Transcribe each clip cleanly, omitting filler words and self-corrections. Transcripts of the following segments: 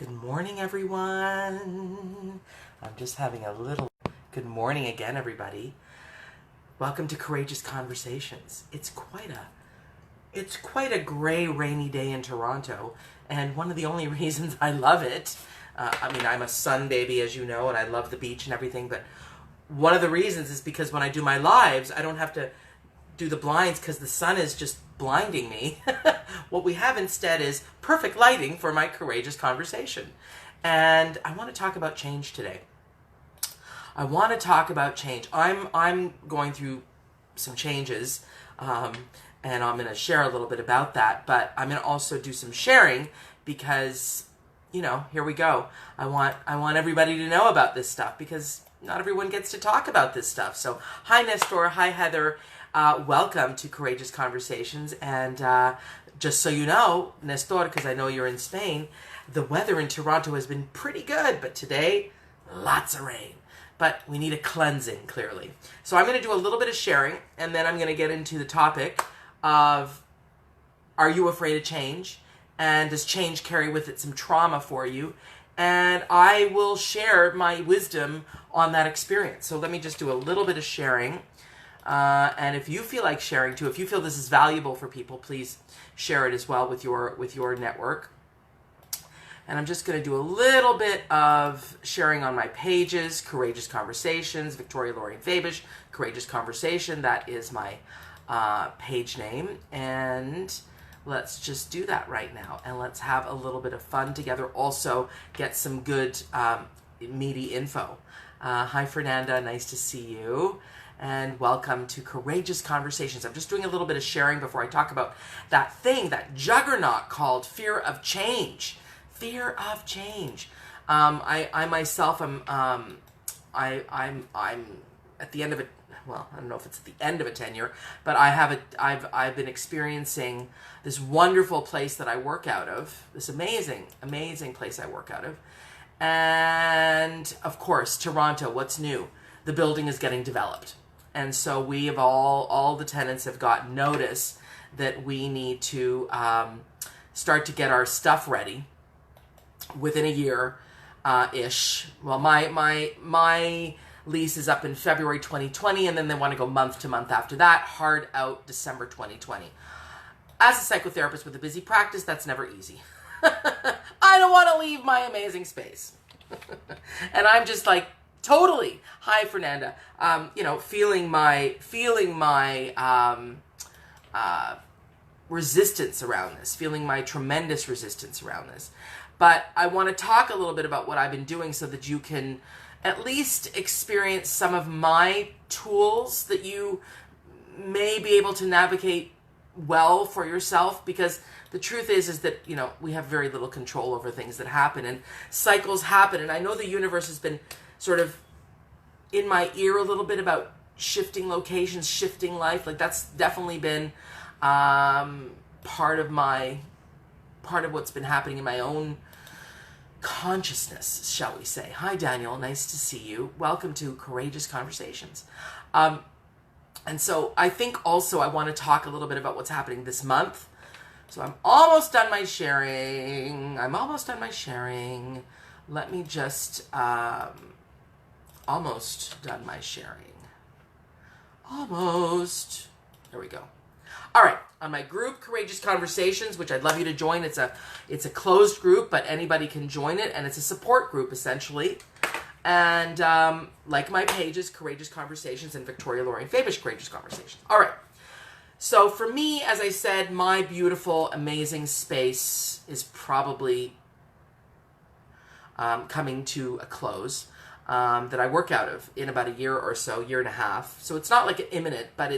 Good morning, everyone. I'm just having a little good morning again, everybody. Welcome to Courageous Conversations. It's quite a gray, rainy day in Toronto, and one of the only reasons I love it, I'm a sun baby, as you know, and I love the beach and everything, but one of the reasons is because when I do my lives, I don't have to do the blinds because the sun is just blinding me. What we have instead is perfect lighting for my courageous conversation. And I want to talk about change today. I want to talk about change. I'm going through some changes, and I'm going to share a little bit about that, but I'm going to also do some sharing because, here we go. I want everybody to know about this stuff because not everyone gets to talk about this stuff. So hi Nestor, hi Heather. Welcome to Courageous Conversations, and just so you know, Nestor, because I know you're in Spain, the weather in Toronto has been pretty good, but today, lots of rain. But we need a cleansing, clearly. So I'm going to do a little bit of sharing, and then I'm going to get into the topic of, are you afraid of change? And does change carry with it some trauma for you? And I will share my wisdom on that experience. So let me just do a little bit of sharing. And if you feel like sharing too, if you feel this is valuable for people, please share it as well with your network. And I'm just going to do a little bit of sharing on my pages, Courageous Conversations, Victoria Lorraine Fabish, Courageous Conversation. That is my page name. And let's just do that right now. And let's have a little bit of fun together. Also get some good meaty info. Hi, Fernanda. Nice to see you. And welcome to Courageous Conversations. I'm just doing a little bit of sharing before I talk about that thing, that juggernaut called fear of change. Fear of change. I myself am I'm at the end of it. Well, I don't know if it's at the end of a tenure, but I've been experiencing this wonderful place that I work out of. This amazing place I work out of, and of course Toronto. What's new? The building is getting developed. And so we have all the tenants have gotten notice that we need to start to get our stuff ready within a year ish. Well, my lease is up in February 2020, and then they want to go month to month after that, hard out December 2020. As a psychotherapist with a busy practice, that's never easy. I don't want to leave my amazing space. And I'm just like, totally. Hi, Fernanda. Feeling my resistance around this, feeling my tremendous resistance around this. But I want to talk a little bit about what I've been doing so that you can at least experience some of my tools that you may be able to navigate well for yourself, because the truth is that, we have very little control over things that happen, and cycles happen. And I know the universe has been sort of in my ear a little bit about shifting locations, shifting life. Like that's definitely been part of what's been happening in my own consciousness, shall we say. Hi, Daniel. Nice to see you. Welcome to Courageous Conversations. And so I think also I want to talk a little bit about what's happening this month. So I'm almost done my sharing. Let me just... almost done my sharing. Almost. There we go. All right. On my group, Courageous Conversations, which I'd love you to join. It's a closed group, but anybody can join it, and it's a support group essentially. And like my pages, Courageous Conversations and Victoria Lorraine Fabish, Courageous Conversations. All right. So for me, as I said, my beautiful, amazing space is probably coming to a close. That I work out of in about a year or so, year and a half. So it's not like imminent, but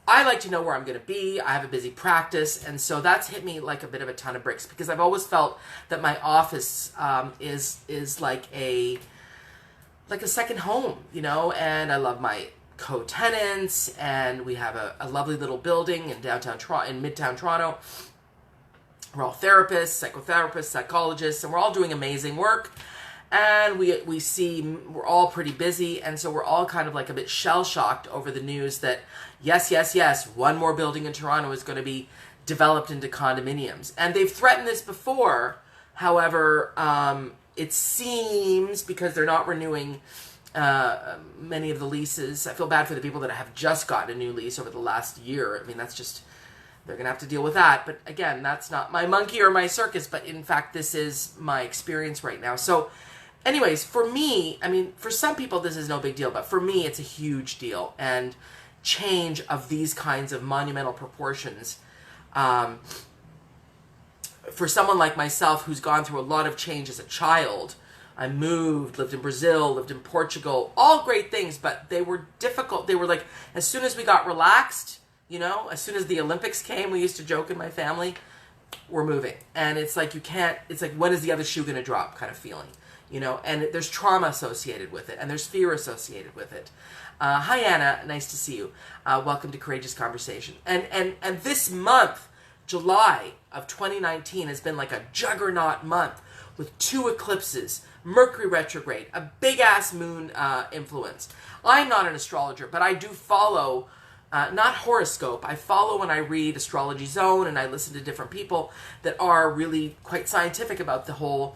I like to know where I'm going to be. I have a busy practice, and so that's hit me like a bit of a ton of bricks, because I've always felt that my office is like a second home, and I love my co-tenants, and we have a lovely little building in Midtown Toronto. We're all therapists, psychotherapists, psychologists, and we're all doing amazing work. And we're all pretty busy, and so we're all kind of like a bit shell-shocked over the news that yes, one more building in Toronto is going to be developed into condominiums. And they've threatened this before, However, it seems because they're not renewing many of the leases. I feel bad for the people that have just gotten a new lease over the last year. I mean, that's just, they're going to have to deal with that. But again, that's not my monkey or my circus, but in fact, this is my experience right now. So anyways, for me, I mean, for some people, this is no big deal, but for me, it's a huge deal. And change of these kinds of monumental proportions, for someone like myself who's gone through a lot of change as a child, I moved, lived in Brazil, lived in Portugal, all great things, but they were difficult. They were like, as soon as we got relaxed, you know, as soon as the Olympics came, we used to joke in my family, we're moving. And it's like, you can't, it's like, when is the other shoe going to drop kind of feeling, you know, and there's trauma associated with it, and there's fear associated with it. Hi, Anna. Nice to see you. Welcome to Courageous Conversation. And this month, July of 2019, has been like a juggernaut month with 2 eclipses, Mercury retrograde, a big-ass moon influence. I'm not an astrologer, but I do follow, not horoscope, I follow and I read Astrology Zone, and I listen to different people that are really quite scientific about the whole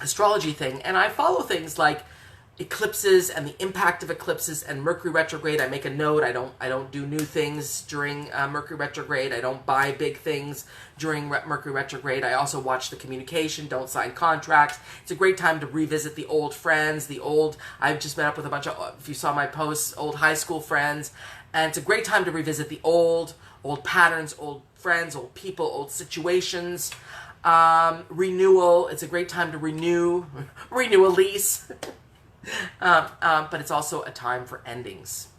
astrology thing. And I follow things like eclipses and the impact of eclipses and Mercury retrograde. I make a note. I don't do new things during Mercury retrograde. I don't buy big things during Mercury retrograde. I also watch the communication. Don't sign contracts. It's a great time to revisit the old friends, I've just met up with a bunch of, if you saw my posts, old high school friends. And it's a great time to revisit the old patterns, old friends, old people, old situations. Renewal. It's a great time to renew a lease. But it's also a time for endings.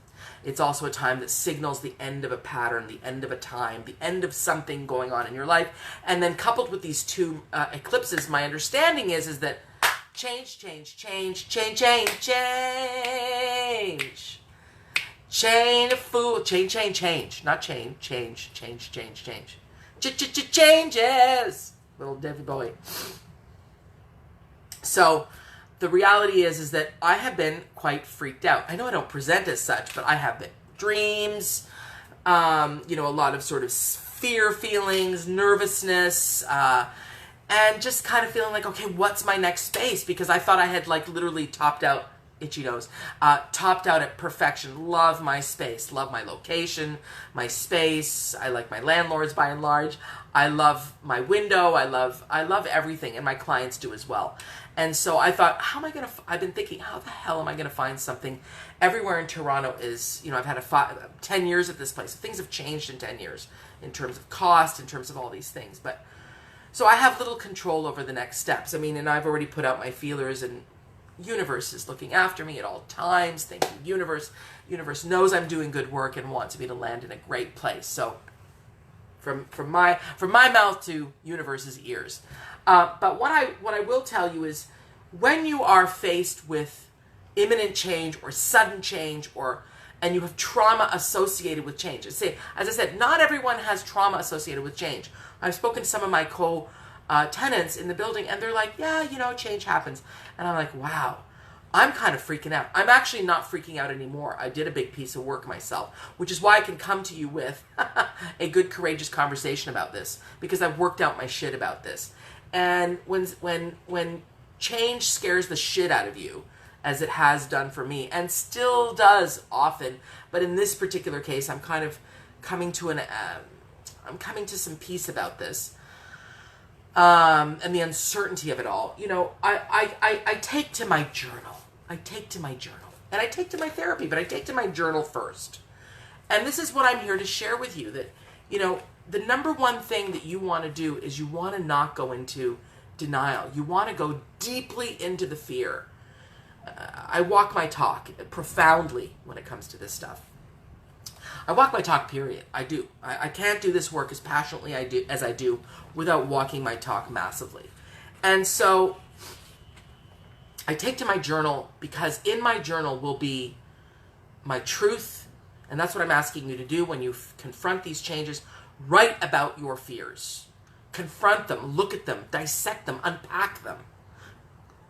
It's also a time that signals the end of a pattern, the end of a time, the end of something going on in your life. And then coupled with these 2 eclipses, my understanding is that change. Chain of fool, change. Not change. Changes. Little David Bowie. So, the reality is that I have been quite freaked out. I know I don't present as such, but I have been. Dreams, you know, a lot of sort of fear feelings, nervousness, and just kind of feeling like, okay, what's my next space? Because I thought I had like literally topped out, itchy nose, topped out at perfection. Love my space, love my location, my space. I like my landlords by and large. I love my window. I love everything, and my clients do as well. And so I thought, I've been thinking, how the hell am I going to find something? Everywhere in Toronto is, you know, I've had 10 years at this place. Things have changed in 10 years in terms of cost, in terms of all these things. But so I have little control over the next steps. I mean, and I've already put out my feelers, and universe is looking after me at all times. Thank you, universe. Universe knows I'm doing good work and wants me to land in a great place. So from my mouth to universe's ears. But what I will tell you is, when you are faced with imminent change or sudden change, and you have trauma associated with change. As I said, not everyone has trauma associated with change. I've spoken to some of my tenants in the building, and they're like, yeah, you know, change happens. And I'm like, wow, I'm kind of freaking out. I'm actually not freaking out anymore. I did a big piece of work myself, which is why I can come to you with a good, courageous conversation about this, because I've worked out my shit about this. And when change scares the shit out of you, as it has done for me, and still does often, but in this particular case, I'm kind of coming to some peace about this, and the uncertainty of it all. You know, I take to my journal. And I take to my therapy, but I take to my journal first. And this is what I'm here to share with you, that, you know, the number one thing that you want to do is you want to not go into denial. You want to go deeply into the fear. I walk my talk profoundly when it comes to this stuff. I walk my talk, period. I do. I can't do this work as passionately as I do without walking my talk massively. And so I take to my journal, because in my journal will be my truth. And that's what I'm asking you to do when you confront these changes. Write about your fears. Confront them, look at them, dissect them, unpack them.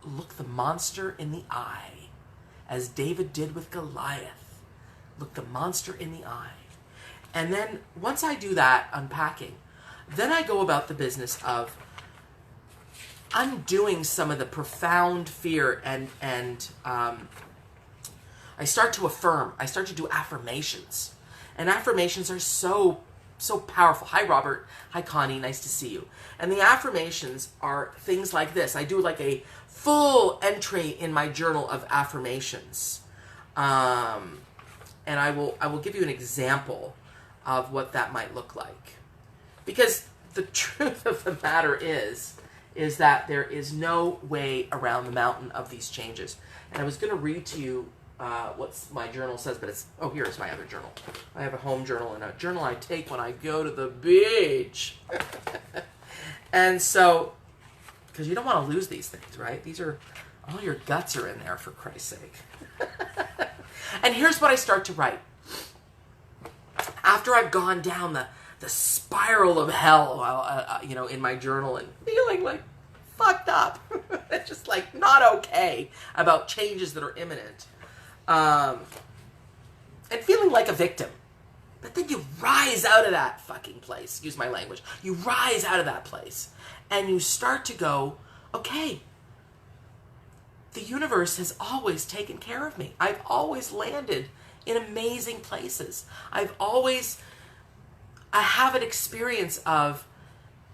Look the monster in the eye, as David did with Goliath. Look the monster in the eye. And then once I do that unpacking, then I go about the business of undoing some of the profound fear, and I start to affirm. I start to do affirmations. And affirmations are so powerful. Hi, Robert. Hi, Connie. Nice to see you. And the affirmations are things like this. I do like a full entry in my journal of affirmations. And I will give you an example of what that might look like. Because the truth of the matter is that there is no way around the mountain of these changes. And I was going to read to you what my journal says, but it's, oh, here's my other journal. I have a home journal and a journal I take when I go to the beach. And so, because you don't want to lose these things, right? These are, all your guts are in there, for Christ's sake. And here's what I start to write. After I've gone down the spiral of hell, in my journal, and feeling like fucked up, just like not okay about changes that are imminent, and feeling like a victim. But then you rise out of that fucking place, excuse my language, you rise out of that place, and you start to go, okay, the universe has always taken care of me. I've always landed in amazing places. I have an experience of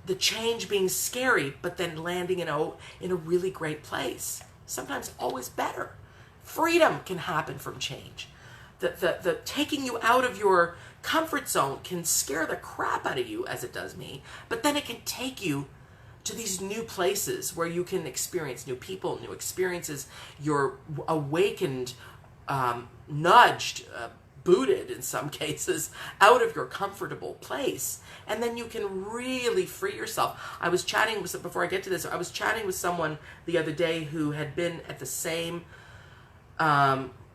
the change being scary, but then landing in a really great place. Sometimes always better. Freedom can happen from change. The taking you out of your comfort zone can scare the crap out of you, as it does me, but then it can take you to these new places where you can experience new people, new experiences. You're awakened, nudged, booted in some cases out of your comfortable place, and then you can really free yourself. I was chatting with, before I get to this, I was chatting with someone the other day who had been at the same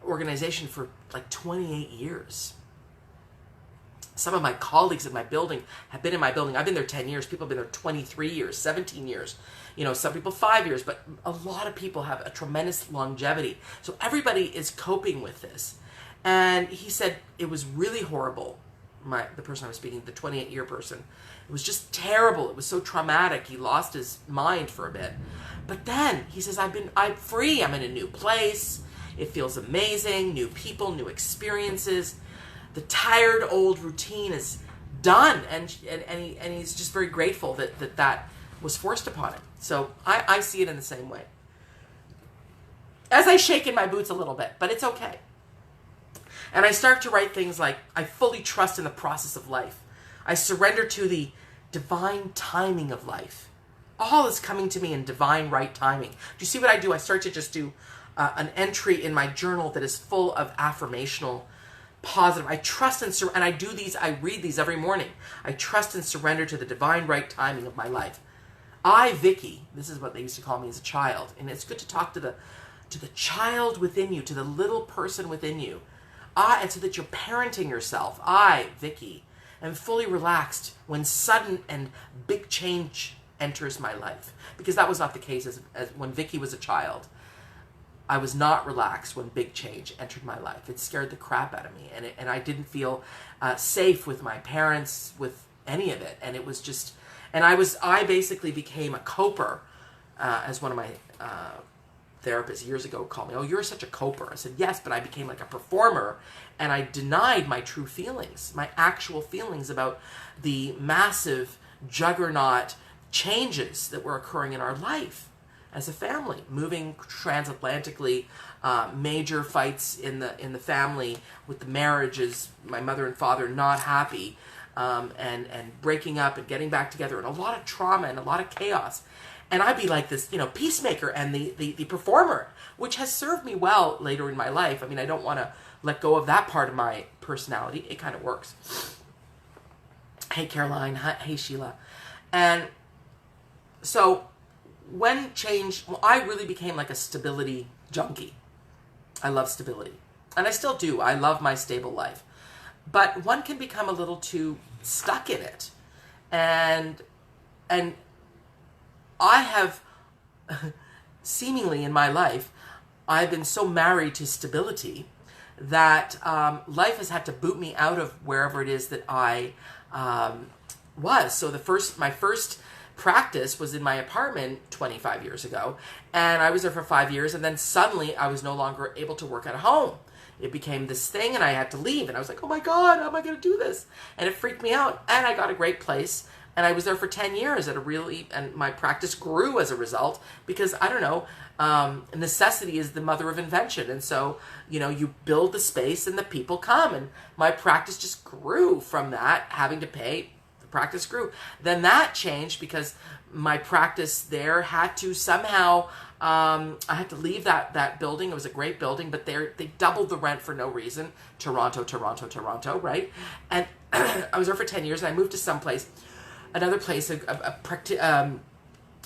organization for like 28 years. Some of my colleagues in my building have been in my building. I've been there 10 years. People have been there 23 years, 17 years. Some people 5 years, but a lot of people have a tremendous longevity. So everybody is coping with this. And he said it was really horrible. The person I was speaking, the 28-year person, it was just terrible. It was so traumatic. He lost his mind for a bit. But then he says, I'm free. I'm in a new place. It feels amazing. New people, new experiences. The tired old routine is done, and he's just very grateful that was forced upon him. So I see it in the same way. As I shake in my boots a little bit, but it's okay. And I start to write things like, I fully trust in the process of life. I surrender to the divine timing of life. All is coming to me in divine right timing. Do you see what I do? I start to just do an entry in my journal that is full of affirmational, positive. I trust and I do these, I read these every morning. I trust and surrender to the divine right timing of my life. I, Vicky, this is what they used to call me as a child, and it's good to talk to the child within you, to the little person within you. And so that you're parenting yourself. I, Vicky, am fully relaxed when sudden and big change enters my life. Because that was not the case as when Vicky was a child. I was not relaxed when big change entered my life. It scared the crap out of me. And I didn't feel safe with my parents, with any of it. And it was just, and I basically became a coper, as one of my therapists years ago called me. Oh, you're such a coper. I said, yes, but I became like a performer, and I denied my true feelings, my actual feelings about the massive juggernaut changes that were occurring in our life as a family, moving transatlantically, major fights in the family with the marriages, my mother and father not happy, and breaking up and getting back together, and a lot of trauma and a lot of chaos. And I'd be like this, peacemaker and the performer, which has served me well later in my life. I mean, I don't want to let go of that part of my personality. It kind of works. Hey, Caroline. Hey, Sheila. And so when change, I really became like a stability junkie. I love stability. And I still do. I love my stable life. But one can become a little too stuck in it. And I have, seemingly in my life, I've been so married to stability that life has had to boot me out of wherever it is that I was. So my first practice was in my apartment 25 years ago, and I was there for 5 years, and then suddenly I was no longer able to work at home. It became this thing, and I had to leave, and I was like, oh my God, how am I going to do this? And it freaked me out, and I got a great place, and I was there for 10 years and my practice grew as a result, because, I don't know, necessity is the mother of invention. And so, you build the space and the people come, and my practice just grew from that, having to pay. The practice grew. Then that changed because my practice there had to somehow, I had to leave that building. It was a great building, but they doubled the rent for no reason. Toronto, right? And I was there for 10 years, and I moved to another place, a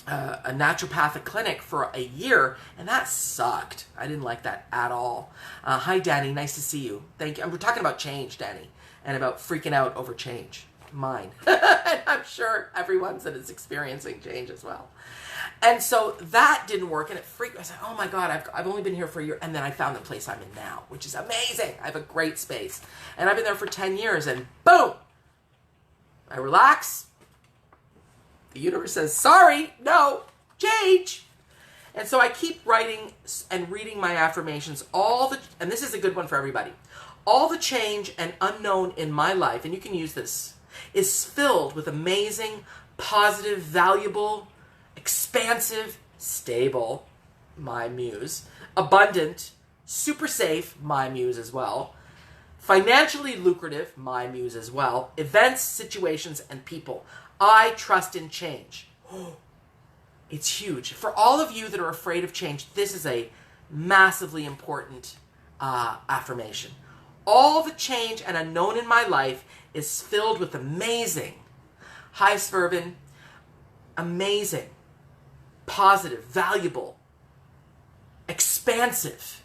naturopathic clinic for a year, and that sucked. I didn't like that at all. Hi, Danny. Nice to see you. Thank you. We're talking about change, Danny, and about freaking out over change. Mine. And I'm sure everyone's that is experiencing change as well. And so that didn't work, and it freaked me. I said, oh my God, I've only been here for a year, and then I found the place I'm in now, which is amazing. I have a great space, and I've been there for 10 years, and boom, I relax. The universe says, sorry, no, change. And so I keep writing and reading my affirmations, and this is a good one for everybody. All the change and unknown in my life, and you can use this, is filled with amazing, positive, valuable, expansive, stable, my muse, abundant, super safe, my muse as well, financially lucrative, my muse as well, events, situations, and people. I trust in change. It's huge. For all of you that are afraid of change, this is a massively important affirmation. All the change and unknown in my life is filled with amazing, hi Svervin, amazing, positive, valuable, expansive.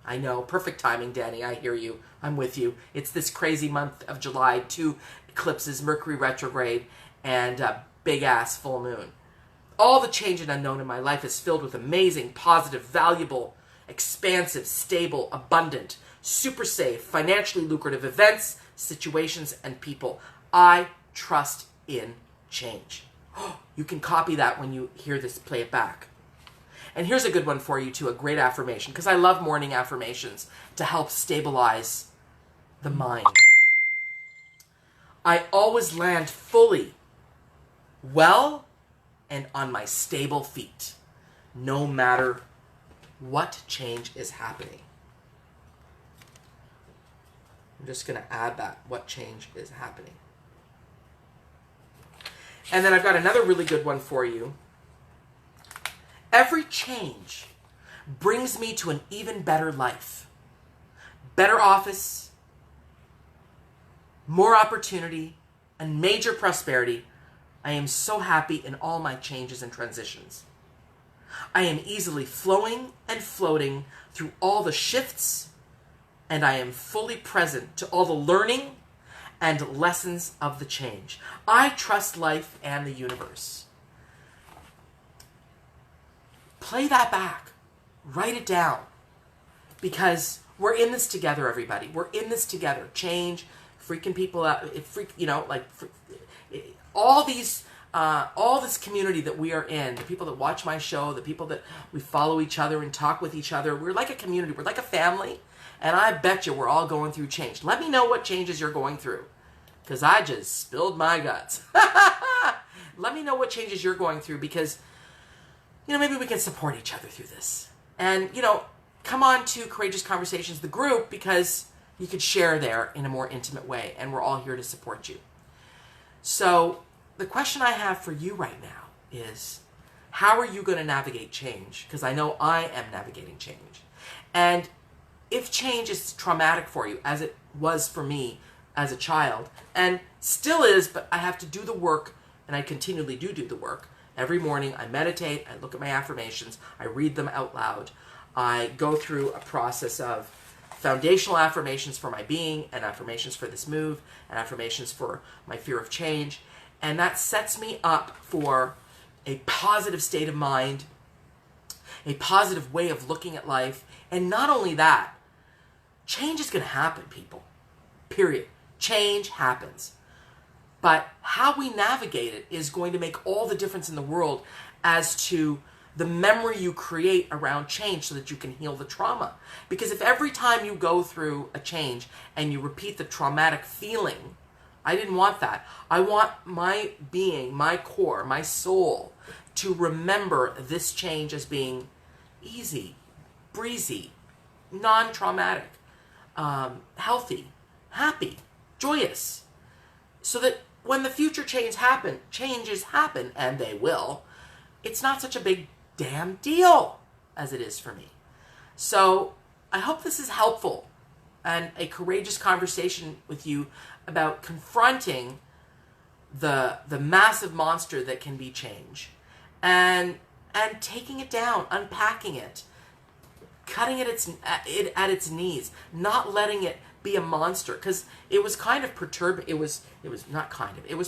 I know, perfect timing, Danny. I hear you. I'm with you. It's this crazy month of July, 2 eclipses, Mercury retrograde, and a big-ass full moon. All the change and unknown in my life is filled with amazing, positive, valuable, expansive, stable, abundant, super safe, financially lucrative events, situations, and people. I trust in change. You can copy that when you hear this, play it back. And here's a good one for you too, a great affirmation, because I love morning affirmations to help stabilize the mind. I always land fully, well, and on my stable feet, no matter what change is happening. I'm just going to add that, what change is happening. And then I've got another really good one for you. Every change brings me to an even better life. Better office, more opportunity, and major prosperity. I am so happy in all my changes and transitions. I am easily flowing and floating through all the shifts, and I am fully present to all the learning and lessons of the change. I trust life and the universe. Play that back. Write it down. Because we're in this together, everybody. We're in this together. Change, freaking people out. All this community that we are in, the people that watch my show, the people that we follow each other and talk with each other, we're like a community. We're like a family. And I bet you we're all going through change. Let me know what changes you're going through. Because I just spilled my guts. Let me know what changes you're going through, because maybe we can support each other through this. And, come on to Courageous Conversations, the group, because you could share there in a more intimate way, and we're all here to support you. So the question I have for you right now is, how are you going to navigate change? Because I know I am navigating change. And if change is traumatic for you, as it was for me as a child, and still is, but I have to do the work, and I continually do the work. Every morning I meditate, I look at my affirmations, I read them out loud. I go through a process of foundational affirmations for my being, and affirmations for this move, and affirmations for my fear of change. And that sets me up for a positive state of mind, a positive way of looking at life. And not only that, change is going to happen, people. Period. Change happens. But how we navigate it is going to make all the difference in the world as to the memory you create around change so that you can heal the trauma. Because if every time you go through a change and you repeat the traumatic feeling, I didn't want that. I want my being, my core, my soul to remember this change as being easy, breezy, non-traumatic, healthy, happy, joyous. So that when the future changes happen, and they will, it's not such a big damn deal as it is for me. So I hope this is helpful and a courageous conversation with you about confronting the massive monster that can be change, and taking it down, unpacking it, cutting it at its knees, not letting it be a monster, because it was kind of perturbing. It was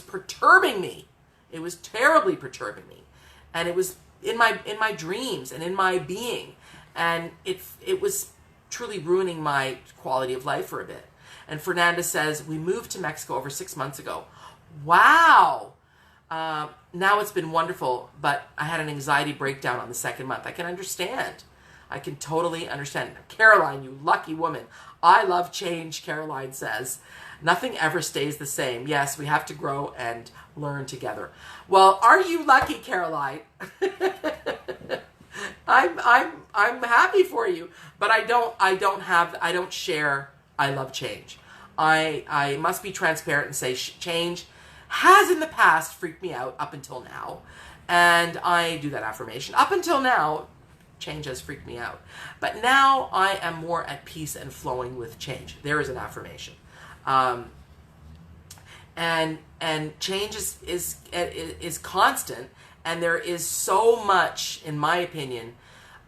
perturbing me. It was terribly perturbing me, and it was in my dreams and in my being, and it was truly ruining my quality of life for a bit. And Fernanda says, we moved to Mexico over 6 months ago. Wow. Now it's been wonderful, but I had an anxiety breakdown on the second month. I can understand. I can totally understand. Caroline, you lucky woman. I love change, Caroline says. Nothing ever stays the same. Yes, we have to grow and learn together. Well, are you lucky, Caroline? I'm happy for you, but I don't share I love change. I must be transparent and say change has in the past freaked me out up until now. And I do that affirmation. Up until now, change has freaked me out. But now I am more at peace and flowing with change. There is an affirmation. And change is constant, and there is so much, in my opinion,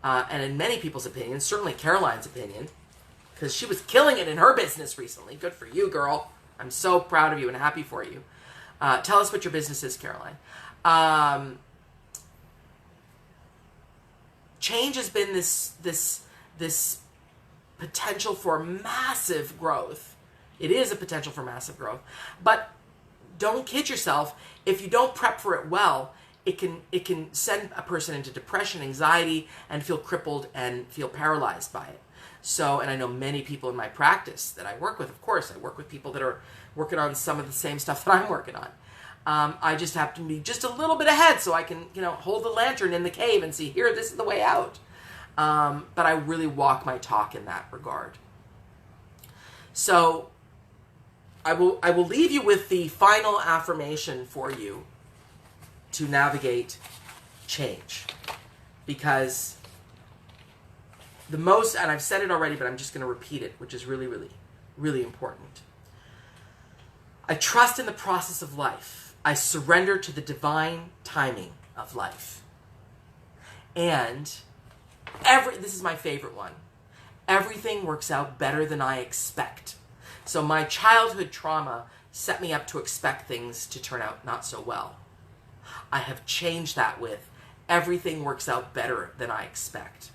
and in many people's opinions, certainly Caroline's opinion, because she was killing it in her business recently. Good for you, girl. I'm so proud of you and happy for you. Tell us what your business is, Caroline. Change has been this potential for massive growth. It is a potential for massive growth. But don't kid yourself. If you don't prep for it well, it can send a person into depression, anxiety, and feel crippled and feel paralyzed by it. So, and I know many people in my practice that I work with. Of course, I work with people that are working on some of the same stuff that I'm working on. I just have to be just a little bit ahead so I can, hold the lantern in the cave and see, here, this is the way out. But I really walk my talk in that regard. So I will leave you with the final affirmation for you to navigate change. Because the most, and I've said it already, but I'm just going to repeat it, which is really, really, really important. I trust in the process of life. I surrender to the divine timing of life. And this is my favorite one. Everything works out better than I expect. So my childhood trauma set me up to expect things to turn out not so well. I have changed that with everything works out better than I expect.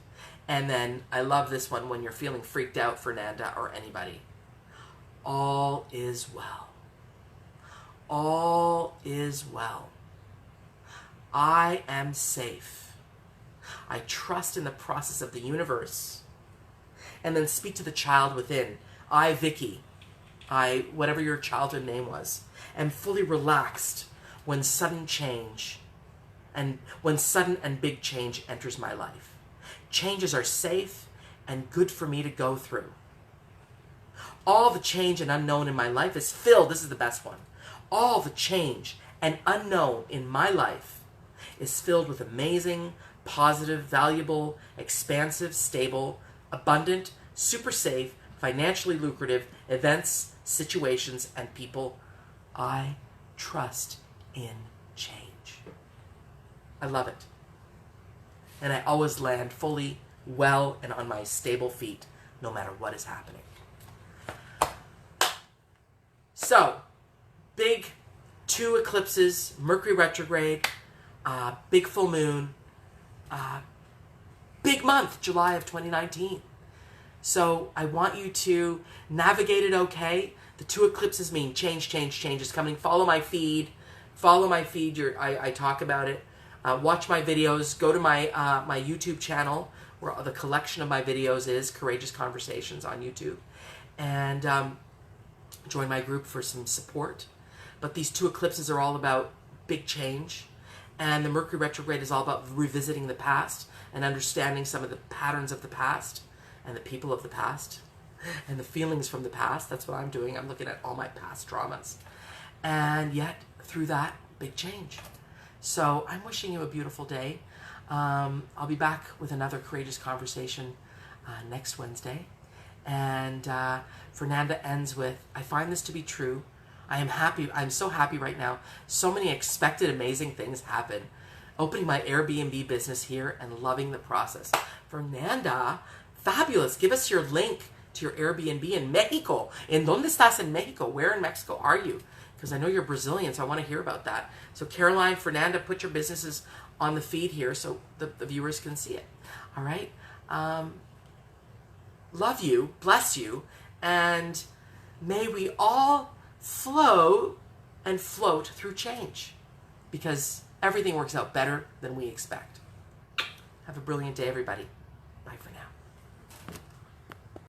And then I love this one when you're feeling freaked out, Fernanda, or anybody. All is well. All is well. I am safe. I trust in the process of the universe. And then speak to the child within. I, Vicky, whatever your childhood name was, am fully relaxed when sudden and big change enters my life. Changes are safe and good for me to go through. All the change and unknown in my life is filled, this is the best one, all the change and unknown in my life is filled with amazing, positive, valuable, expansive, stable, abundant, super safe, financially lucrative events, situations, and people. I trust in change. I love it. And I always land fully, well, and on my stable feet, no matter what is happening. So, big 2 eclipses, Mercury retrograde, big full moon, big month, July of 2019. So I want you to navigate it okay. The two eclipses mean change, change, change is coming. Follow my feed. Follow my feed. I talk about it. Watch my videos. Go to my my YouTube channel where the collection of my videos is, Courageous Conversations on YouTube. And join my group for some support. But these two eclipses are all about big change. And the Mercury retrograde is all about revisiting the past and understanding some of the patterns of the past and the people of the past and the feelings from the past. That's what I'm doing. I'm looking at all my past traumas. And yet, through that, big change. So I'm wishing you a beautiful day. I'll be back with another Courageous Conversation next Wednesday. And Fernanda ends with, I find this to be true. I am happy. I'm so happy right now. So many expected amazing things happen. Opening my Airbnb business here and loving the process. Fernanda, fabulous. Give us your link to your Airbnb in Mexico. ¿En dónde estás in Mexico? Where in Mexico are you? Because I know you're Brazilian, so I want to hear about that. So Caroline, Fernanda, put your businesses on the feed here so the viewers can see it. All right? Love you, bless you, and may we all flow and float through change, because everything works out better than we expect. Have a brilliant day, everybody.